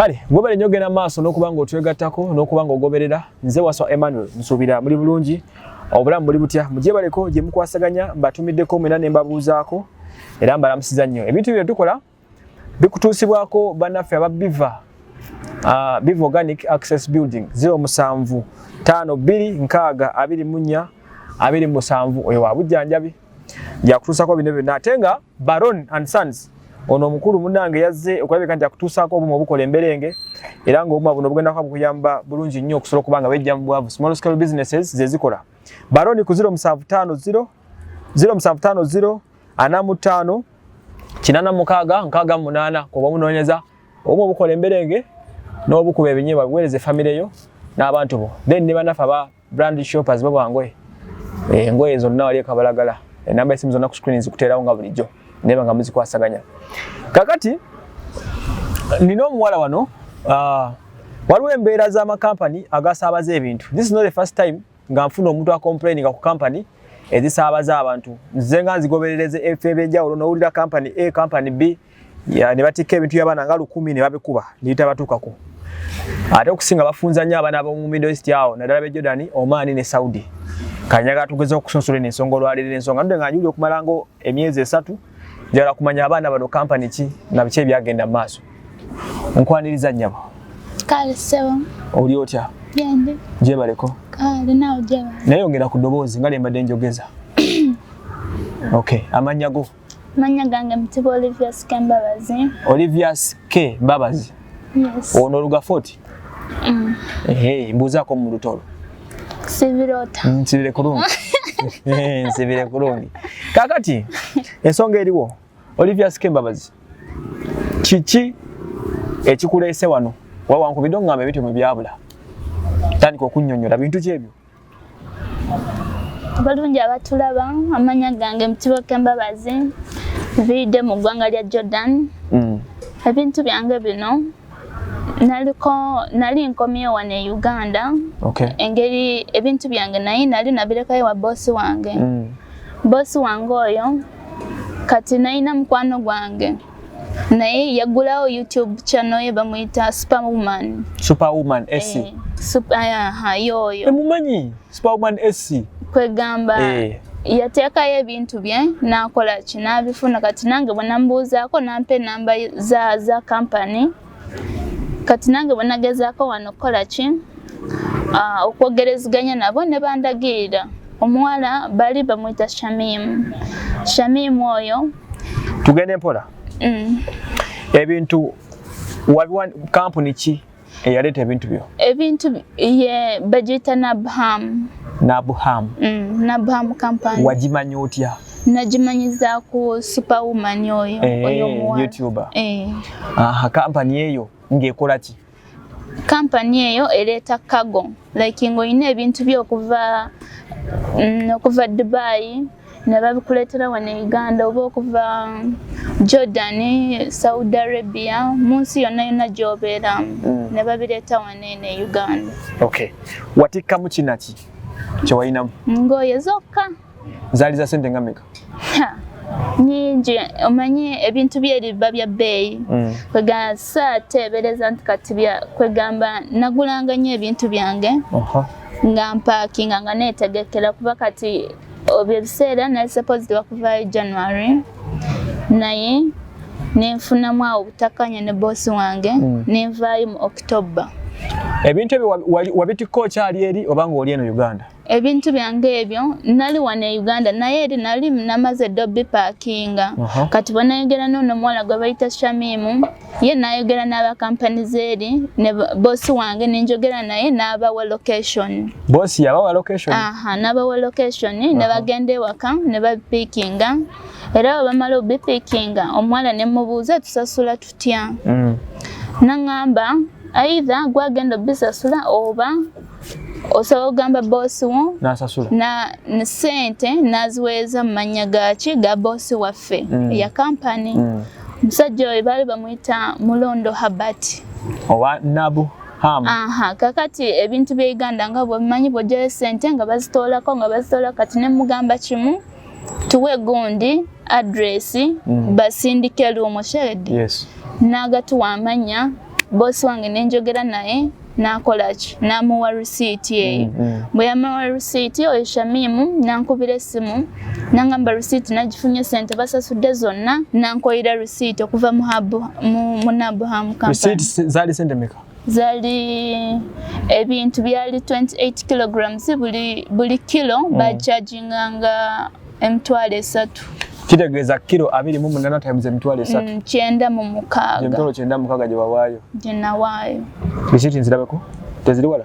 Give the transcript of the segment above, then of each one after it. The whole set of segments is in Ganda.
Kale gobere nyogena maaso n'okubanga otwegattako n'okubanga ogoberera nze Waswa Emmanuel nsubira muri bulungi obulamu buli butya mujye baleko gye mukwasaganya mbatumiddeko mwena ne mbabuuzaako era mbalamusiza nnyo ebintu bye tukola bikutuusibwako bannaffe aba Biva Organic Access Building 0752624247 oyo wa bujjanjabi yakutuusako bino byonna ate nga Baron and Sons ono omukulu munnange yazze okulabika nti akutuusaako obumu obukola emberenge era ng'obumu buno bugenda kuba bukuyamba bulungi nnyo okusobola okubanga bejja mu bwavu small scale businesses ze zikola Baron ku 0750 45 8 kuba munoonyeza obumu obukola emberenge n'obukuba ebinyeebwa biweereze famire yo n'abantu bo then ne banafa ba brand shoppers babangwe engoye zonna wali ekabalagala enamba esimu zonna ku screen zikuteerawo nga bulijjo neba nga muzikwasaganya kakati nino omuwala wano waliwo embeera z'amakampani agasaabaza ebintu. This is not the first time nga nfuna omuntu acomplaining ku company ezisaabaza abantu nze nga nzigoberereze FM enjawulo n'owulira company A company B ne batikka ebintu by'abaana nga 10 ne babikuba niyita batuukako ate okusinga bafunza nnyo abaana b'omu Middle East awo naddala b'e Jordan, Oman ne Saudi kanyaga tugeze okusosola n'ensonga olwalirira ensonga nde nga njuli okumala ngo emyezi 3 njagala kumanya abaana bano company ki na biki ebyagenda mu maaso nkwaniriza nnyabo kale sebo oli otya yende jebaleko kale nawo jeba naye ongera ku ddoboozi nga lembadde njogeza okay amanya go manya gange mtibo Olivia K Mbabazi yes ono luga 40 mbuzaako mu lutolo sivirota nsibire kulungi nsibire kulungi kakati ensonga eriwo Olivia K Mbabazi kiki ekikuleese wano wawankubidde ngamba ebintu mu byabula tandika okunnyonnyola bintu kyebyo balungi abatulaba amanya gange mtibo Mbabazi vide mu ggwanga lya Jordan ebintu byange bino nali nkomyewo wano e Uganda engeri ebintu byange naye nali nabirekayo wa bosi wange bosi wange oyo kati nalina mukwano gwange naye yaggulawo YouTube channel ye bamuyita Superwoman SC yoyo emumanyi Superwoman SC kwegamba yateekayo ebintu bye nakola ki nabifuna kati nange bwe nambuuzaako nampa enamba za company kati nange bwe nagezaako wano kukola ki okwogereziganya nabo ne bandagirira omuwala bali bamuyita Shamim oyo tugende mpola ebintu wabiwa company ki eyaleeta ebintu byo ebintu ye bagiyita Nabham company wagimanya otya nagimanyiza ku Superwoman oyo muwala YouTuber company eyo ng'ekola ki company eyo ereeta cargo like ng'olina ebintu byo okuva Dubai ne babikuleetera wano e Uganda oba okuva Jordan, Saudi Arabia mu nsi yonna gy'obeeramu ne babireeta wano e Uganda. Okay. Watikkamu kinaki kyewalinamu? Ngoye zokka. Zaali za ssente nga mmeka? Nyingi omanye ebintu byeri biba bya bbeeyi kwegamba saateebereza nti kati kwegamba nagulanga nnyo ebintu byange nga mpaakinga nga neetegekera kuba kati obyo ebiseera nali supposed bakuvaayo January naye nenfunamu awo obutakanya ne bosi wange nenvaayo mu October. Ebintu ebyo wabitikko okyali eri oba ng'oli eno Uganda? Ebintu byange ebyo nali wano e Uganda naye eri nali namaze ddo bipaakinga kati banayogera n'ono omuwala gwe bayita Shamimu ye nayogera n'aba companies eri ne bosi wange nenjogera naye n'abawa location. Bosi yabawa location? N'abawa location ne bagenda ewaka ne babipiikinga era bwe bamala obipiikinga omuwala ne mubuuza tusasula tutya nangamba either gwagenda bisasula oba osobola ogamba bosi wo nasasula ne sente naziweeza mu mannya gaki ga bosi waffe ya company musajja oyo baali bamuyita Mulondo Habati owa Nabu Ham. Kakati ebintu bya Uganda nga bwemanyi bw'ojjayo sente nga bazitoolako nga bazitoola kati ne mugamba kimu tuwe gundi address basindike lumo shed yes nagatuwa amanya boss wange nenjogera naye nakola ki namuwa receipt ye bwe yamuwa receipt oyo Shamimu nankubira essimu nangamba receipt nagifunye sente basasudde zonna nankoyira receipt okuva mu Nabuham company. Receipt zali sente meka? Zali ebintu byali 28 kilograms buli kilo bacharginganga M3. Kitegeeza kilo 28 times M3. 9 Emtolo 9 gye bawaayo. Gye nawaayo. Receipt nzirabeko? Teziri wala?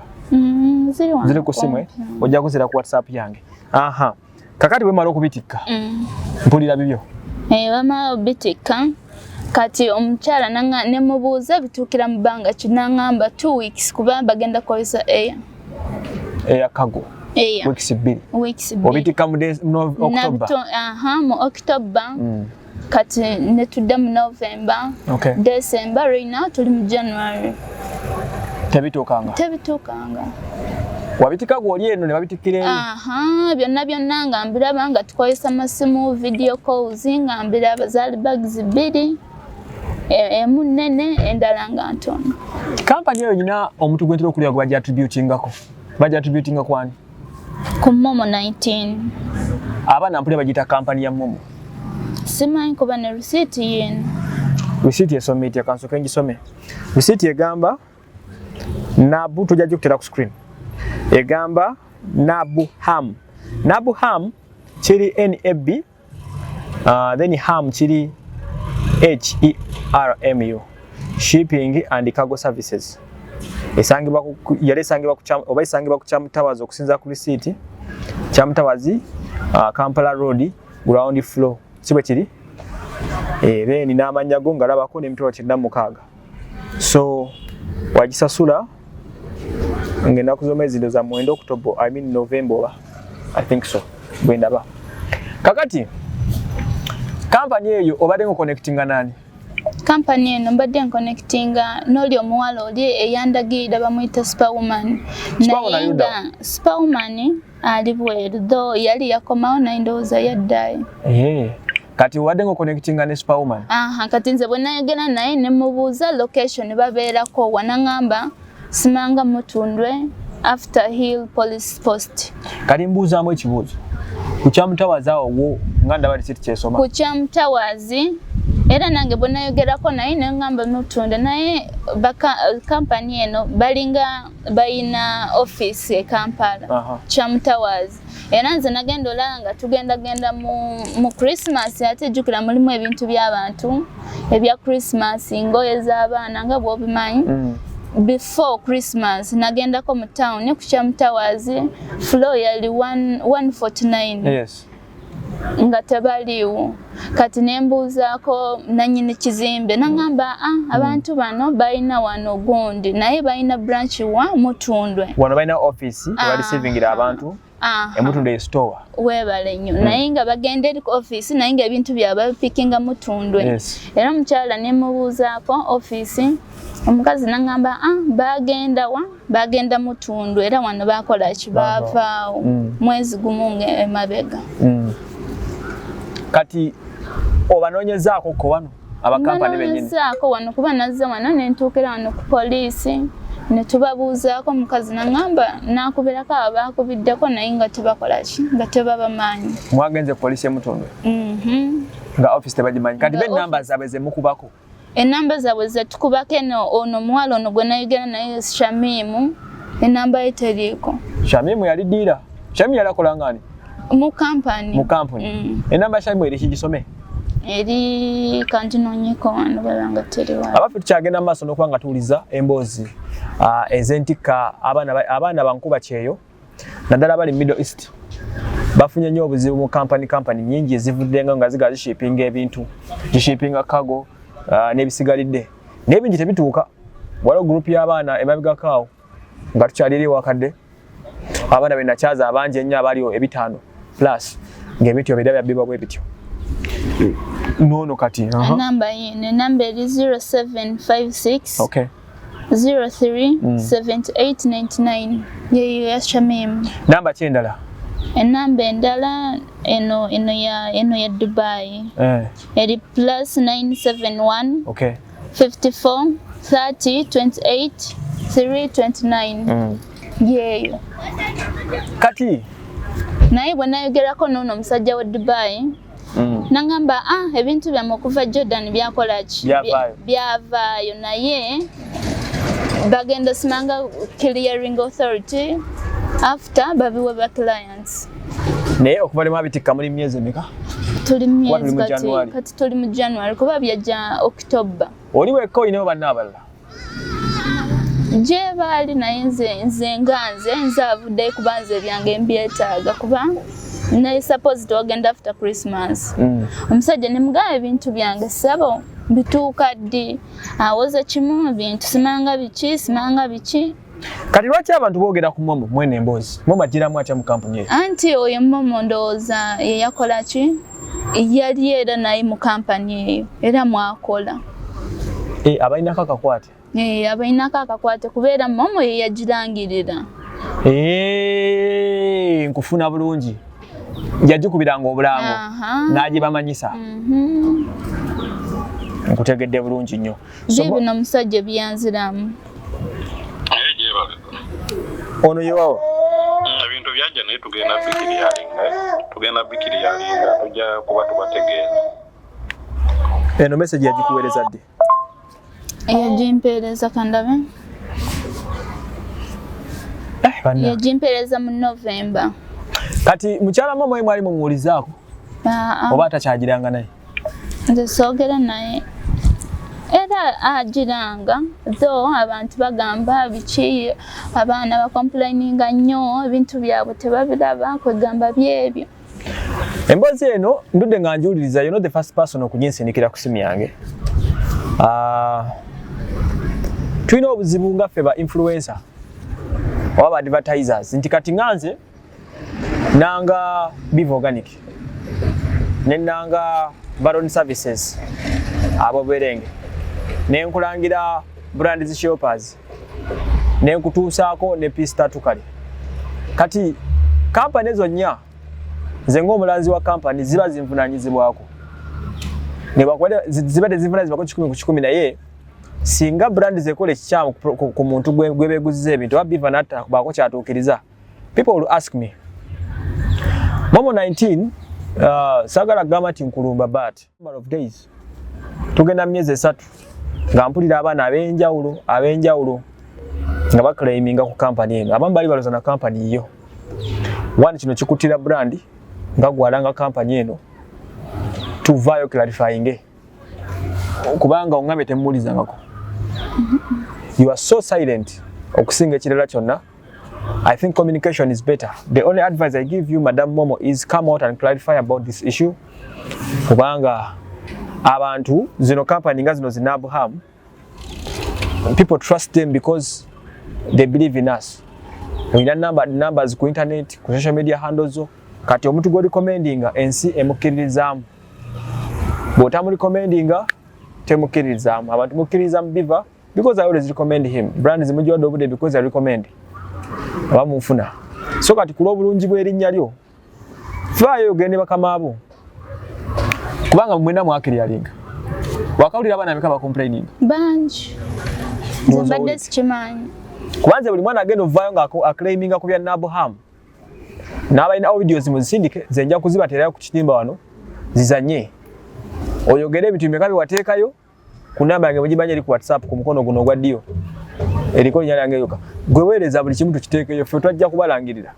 Ziri wala. Ziri ku simu ojja kuzira ku WhatsApp yange. Aha. Kakati we mala okubitikka. Mpulira bibyo. Bamala obitikka. Kati omukyala ne mubuuza bituukira mu bbanga ki n'angamba 2 weeks kuba bagenda kozesa eya kago. Weeks 2. Obitikka mu October. Mu October. Kati ne tudda mu November. December right now tuli mu January. Tebituukanga. Wabitika gwoli eno ne babitikira eri? Byonna ngambira banga tukozesa masimu video calls ngambira abazaali bags 2. Emu nnene endala nga ntono. Kampani eyo nyina omuntu gwentera okulya gwa attributingako. Baja attributinga kwani? Ku Momo19. Abaana mpule bagita kampani ya Momo. Simanyi kuba ne receipt yeno. Receipt esome eti akansoke ngisome. Receipt egamba Nabu tujja kutera ku screen. Egamba Nabuham. Nabuham kiri NAB then Ham kiri HERMU. Shipping and Cargo Services. Esangibwa ku Kyamutawazi okusinza ku receipt. Kyamutawazi Kampala Road ground floor. Kibwe kiri? Then n'amanya go ngalabako n'emitwalo 96. So wagisasula ngenda kuzoma ezindo za mwendo October, November. I think so. Bwendaba. Kakati kampani eyo obadde ngo connectinga nani? Kampani eno mbadde connectinga n'oli omuwala oli eyandagirira bamuyita Superwoman. Superwoman ali bweru though yali yakomawo naye ndowooza yaddayo. Kati wadde ngo connectinga ne Superwoman? Kati nze bwe nayogera naye ne mubuuza location babeerako wanangamba Simanga Mutundwe after Hill Police Post. Kati mbuuzaamu ekibuuzo. Ku Kyamutawazi awo wo nga ndaba receipt kyesoma? Ku Kyamutawazi era nange bwe nayogerako naye ne ngamba Mutundwe naye kampani eno bayina office e Kampala. Kyamutawazi. Era nze nagenda olanga tugenda mu Christmas ate jjukira mulimu ebintu by'abantu ebya Christmas ngoye z'abaana nga bw'obimanyi. Before Christmas nagendako mu town ku Kyamutawazi floor yali 149. Yes. Nga tebaliwo. Kati nembuuzaako nanyini kizimbe nangamba abantu bano bayina wano gundi naye bayina branch wa Mutundwe. Wano bayina office wali receiving abantu. Emutundwe store. Webale nnyo. Naye nga bagenda eri office naye nga ebintu byabwe pickinga Mutundwe. Era omukyala nemubuuzaako office omukazi nangamba bagenda Mutundwe era wano bakola ki baavaawo mwezi gumu emabega. Kati obanoonyezaako ko wano abakampani bennyini? Noonyezaako wano kuba nazze wano ne ntuukira wano ku poliisi ne tubabuuzaako omukazi nangamba naakubirako abaakubiddeko naye nga tebakola ki nga tebabamanyi. Mwagenze poliisi Mutundwe? Nga office tebagimanyi. Kati be namba zaabwe ze mukubako? Enamba zaabwe ze tukubako ono muwala ono gwe nayogera naye Shamimu enamba ye teriiko. Shamimu yali ddiira? Shamimu yali akola ngani? Mu kampani. Enamba Shamimu eri kigisome? Eri kanti noonyeko wano babanga teriwala. Abaffe tukyagenda mu maaso n'okuba nga tuwuliza emboozi ez'entikka abaana bankuba kyeyo naddala bali Middle East. Bafunye nnyo obuzibu mu kampani nnyingi ezivuddenga nga ziga zishipinga ebintu, zishipinga cargo n'ebisigalidde. Naye bingi tebituuka. Waliwo gurupu y'abaana emabegako awo nga tukyaliri wakadde. Abaana be nakyaza abangi ennyo abaliwo 5 plus ng'ebintu ebyo byabbibwa bwe bityo. Nono kati. Enamba eri 0756 03 7899 yeyo ya Shamimu. Namba ki endala? Enamba endala eno ya Dubai. Eri +971 54 30 28 3 29 yeyo kati naye bwe nayogerako n'ono omusajja wa Dubai nangamba ebintu byammwe okuva Jordan byakola ki byavaayo naye bagenda simanga clearing authority after babiwe ba clients naye okuva lemu abitikka muri myezi emeka tuli myezi kati tuli mu January kuba byajja October oli wekka olinayo banna abalala je baali naye nze avuddeyo kuba nze byange mbyetaaga kuba naye suppose togenda after Christmas omusajja ne mugaba ebintu byange sabo bituuka ddi awoza kimu bintu simanga biki kati lwaki abantu boogera ku Momo mwene emboozi Momo agiramu atya mu kampuni eyo anti oyo Momo ndowooza yeyakola ki yali era naye mu kampani eyo era mwakola abalinako akakwate abalinako akakwate kubeera Momo yeyagirangirira nkufuna bulungi yagikubiranga obulago n'agibamanyisa nkutegedde bulungi nnyo bino omusajja byanziramu ono yewawa ebintu byajja naye tugenda bikiriyalinga tujja kuba tubategeeza eno message yagikuweereza ddi yagimpeereza kandabe yagimpeereza mu November kati mukyala Momo mwali mumuwulizaako oba atakyagiranga naye nze soogera naye era agiranga though abantu bagamba biki abaana bakomplaininga nnyo ebintu byabwe tebabiraba kwegamba byebyo emboozi eno ndudde nga njiwuliriza you know the first person okuginsindikira ku simu yange tulina obuzibu nga ffe ba influencer oba ba advertisers nti kati nganze nanga Beef Organic nenanga Baron Services abo berenge nenkulangira Brands Shoppers nenkutuusaako ne Pista tukali kati kampani ezo nnya nze ng'omulanzi wa kampani ziba zinvunanyizibwako ne bakwera ziba tezinvunanyizibwako 10 ku 10 naye singa brand zekola ekikyamu ku muntu gwebeeguziza ebintu oba Beef natta baako kyatuukiriza people will ask me Momo19 sagala gamba nti nkulumba but number of days tugenda myezi 3 nga mpulira abaana ab'enjawulo nga baclaiminga ku kampani eno abamu bali baloza na kampani yo one kino kikutira brand nga gwalanga kampani eno tuvaayo clarifying kubanga ongambe temuulizangako you are so silent okusinga ekirala kyonna I think communication is better. The only advice I give you, Madam Momo, is come out and clarify about this issue. Kubanga abantu zino company nga zino zinabuhamu. People trust them because they believe in us. We need numbers ku internet, ku social media handles. Kati omuntu go recommendinga ensi emukirizamu. Botamu recommendinga temukirizamu. Abantu mukirizamu Biva because I always recommend him. Brand is mujwa dobude because I recommend. Abamufuna so kati kulo bulungi bw'erinnya lyo faayo ogende bakamaabo kubanga mwena mwakiryalinga wakawulira abaana ameka bakomplaining banji mbadde sikimanyi kubanze buli mwana agenda ovaayo nga aclaiminga ku bya Nabuham n'abalina videos muzisindike zenja kuzibaterayo ku kitimba wano zizanye oyogere ebintu bimeka biwateekayo ku namba yange mugibanye eri ku WhatsApp ku mukono guno ogwa ddyo eriko nyange yoka gwewereza buli kimu tukiteekeyo ffe twajja kubalangirira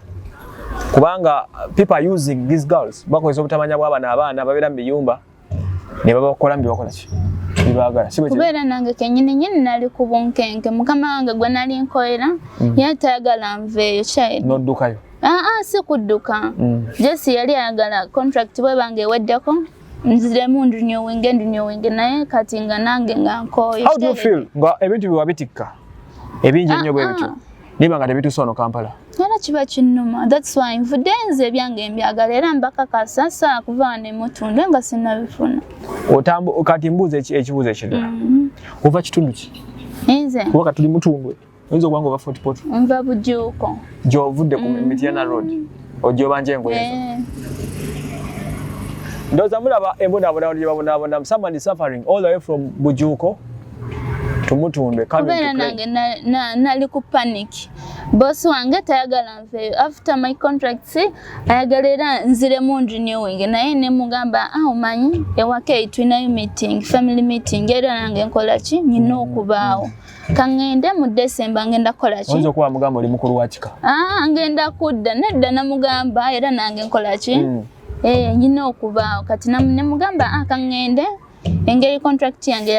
kubanga people are using these girls bakozesa obutamanya bw'abaana babeera mu biyumba ne babakola mu bakola ki bibaagala kubeera nange kenyini nali ku bunkenke mukama wange gwe nali nkoera yatayagala nveeyo child noddukayo si kudduka Jesse yali ayagala contract bwe bange eweddeko nziremu ndinyo naye kati nga nange nga nkoye how do you feel nga ebintu biwabitikka ebingi nnyo bwe bityo niba nga tebituuse ono Kampala era kiba kinnuma that's why nvudde nze ebyange mbyagala era mbakakasa saa kuva ne mutunde nga sinnabifuna kati mbuuza ekibuuzo ekirala ova kitundu ki nze kuba katuli mutundwe oyinza okuba nga ova Fort Portal nva Bujuuko gy'ovudde ku Mityana Road ojjoba njengo ezo ndowooza mulaba embonaabona gye babonaabona someone is suffering all the way from Bujuuko tumutundwe kubera nange nali ku panic boss wange tayagala nve after my contracts ayagala era nzire mu renewing naye ne mugamba omanyi ewake twinayo meeting family meeting era nange nkola ki nyina okubaawo kangende mu December ngenda kola ki onzo kuba mugamba oli mukuru wa kika ngenda kudda nedda na mugamba era nange nkola ki nyina okubaawo kati ne mugamba kangende engeri contract yange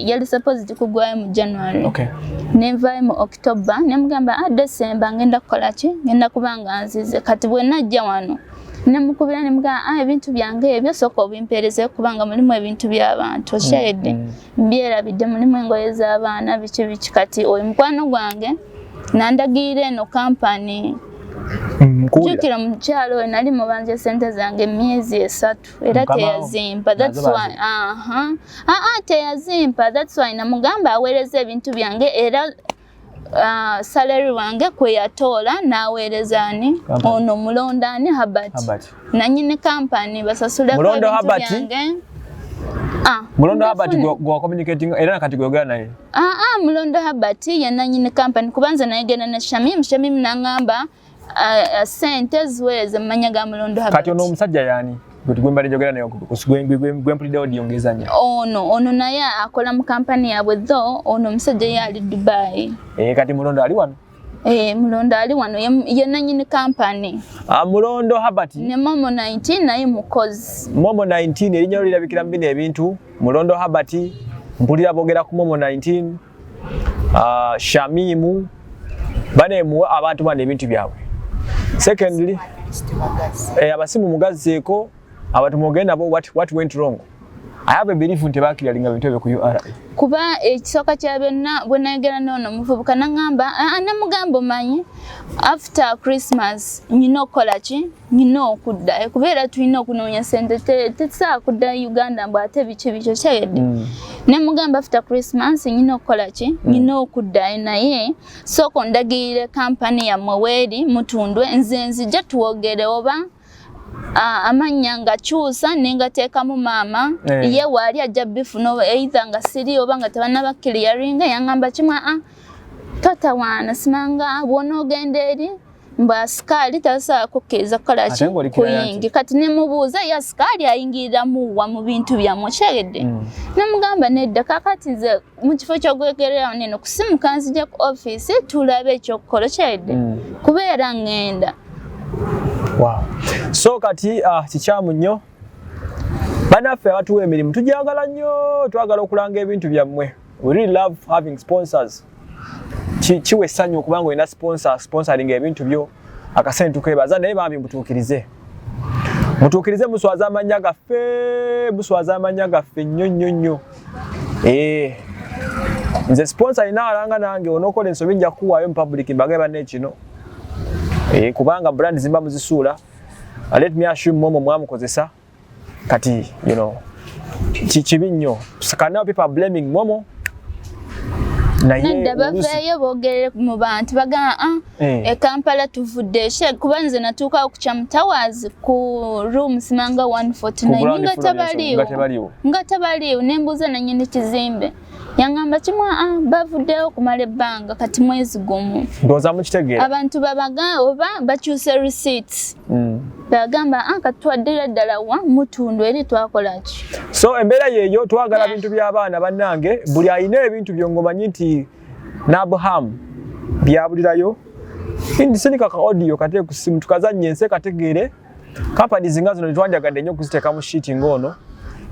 yali supposed kugwayo mu January nenvayo mu October nemugamba December ngenda kukola ki ngenda kubanga nzize kati bwe najja wano nemukubira nemugamba ebintu byange ebyo soko obimpereze kubanga mulimu ebintu by'abantu oshede byerabidde mulimu engoye z'abaana biki kati oyo mukwano gwange nandagire no company Jukira mchalo nali mubanje sente zange miezi 3 era teyazimpa that's why teyazimpa that's why namugamba awereze ebintu byange era salary wange kwe yatola nawerezani ono mulondani Habati nanyine company basasule kwa bintu byange Mulondo Habati go communicating era nakati gogera naye Mulondo Habati yananyine company kubanza nayegena na Shamim nangamba sente ziweze manyaga Mulondo Habati kati ono omusajja yani gwegwemba njogera nayo gwempulide odi ongezanya ono naye akola mu company yabwe tho ono omusajja yali Dubai kati Mulondo ali wano Mulondo ali wano yenanyine company Mulondo Habati ne Momo19 naye mukozi Momo19 erinnya lirabikira mbine ebintu Mulondo Habati mpulira bogera ku Momo19 Shamimu banemu abantu bane ebintu byabwe secondly abasimu mugazzeko abantu mogenda bo what went wrong I have a belief nti bakiralinga bintu ebyo ku URA kuba ekisoka kya byonna bwenayogera nono muvubuka nangamba namugambo manyi after Christmas nyina okola ki nyina okudda kubeera tulina okunoonya sente tetsa kudda Uganda mbu ate biki bikyo kyayedde namugamba after Christmas nyina okola ki nyina okudda naye soko ndagirire company ya mweri mutundwe nzija tuwogere oba amanya nga chusa ninga teka mu mama ye wali ajja bifuna either nga siri oba nga tabana bakiliyaringa yangamba kimwa tota wana simanga bono genderi mba skali tasa kukeza kola ki kuyingi kati nemubuuza ya skali ayingira muwa mu bintu bya muchegede namugamba nedda kakati nze mu kifo kyogwegerera neno kusimu kanzija ku office tulabe ekyo kola kyede kubeera ngenda Wow. So kati kikyamu nnyo banaffe abatuwa emirimu tujagala nnyo twagala okulanga ebintu byammwe we really love having sponsors kiwe essanyu okubanga olina sponsoring ebintu byo akasente tukebaza naye bambi mutuukirize muswaza amanya gaffe nnyo nze sponsor ina alanga nange onokola ensobi nja kuwaayo mu public mbage banne kino kubanga brand zimba muzisula let me assume Momo mwamukozesa kati kibi nnyo now people are blaming Momo naye bavayo bogerere mu bantu baga Kampala tuvudde kubanze natuuka okucha mutawazi ku room simanga 149 nga tabaliwo nembuza na nyine kizimbe yangamba kimwa bavuddeyo kumala ebbanga kati mwezi gumu ndoza mu kitegeera abantu babaga oba bakyuse receipts bagamba katwadde ddala wa mutundu eri twakola ki so embeera yeyo twagala bintu by'abaana bannange buli ayina ebintu byongomanyi nti Abraham byabulirayo indisinika ka audio kate ku simu tukazanye nse kategeere companies zingazo ntwanjagadde nnyo kuziteeka mu sheet ngono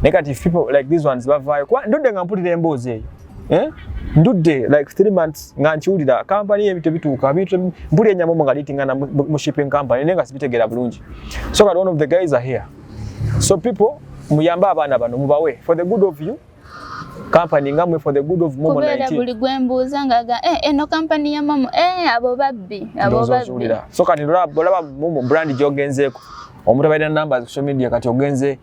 negative people like these ones bavayo kwa ndudde nga mpulira emboozi eyo ndudde like 3 months nga nkiwulira company ebintu bituuka bintu mpulira ennyama nga litingana mu shipping company nenga sibitegeera bulungi so one of the guys are here so people muyamba abaana bano mubawe for the good of you company ngamwe for the good of Momo19 kubera buli gwembuuza ngaga eno company ya Momo abo babbi so kati ndolaba Momo brand jogenzeeko omuntu abalina numbers ku social media kati ogenze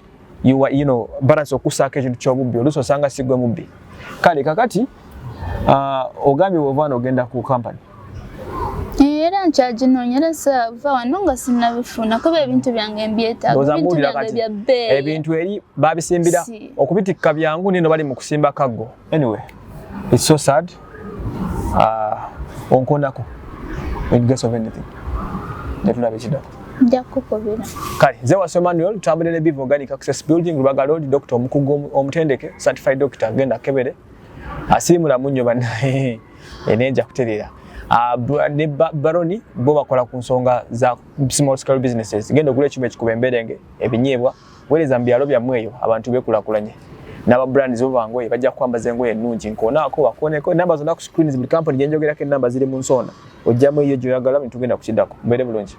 balance okusaako ekintu ky'obubbi oluusi osanga sigwe mubbi kale kakati ogambye bw'ovaana ogenda ku company era nkyaginoonyereza va wano nga sinnabifuna kuba ebintu byange mbyetaaga ebintu eri babisimbira okubitikka byangu nino bali mu kusimba kaggo anyway It's so sad. Onkonako. In case of anything. Netuna bechidako. Njakukobera. Kale, nze wa Manuel tambulele Biv Organic Access Building Lubaga Road Dr. Omukugu omutendeke certified doctor genda kebere. Asimula munyo bana enenja kuterera. Ne baroni bo bakola ku nsonga za small scale businesses. Genda kule chime kikubemberenge ebinyebwa weleza mbyalo bya mweyo abantu bekulakulanye. Naba brands bo bangoye bajja kwambaza engoye ennungi nkonaako bakoneko namba zonna ku screen zibuli company gyenjogerako ennamba ziri mu nsona ojjamu iyo gy'oyagala tugenda kukiddako mbere bulungi.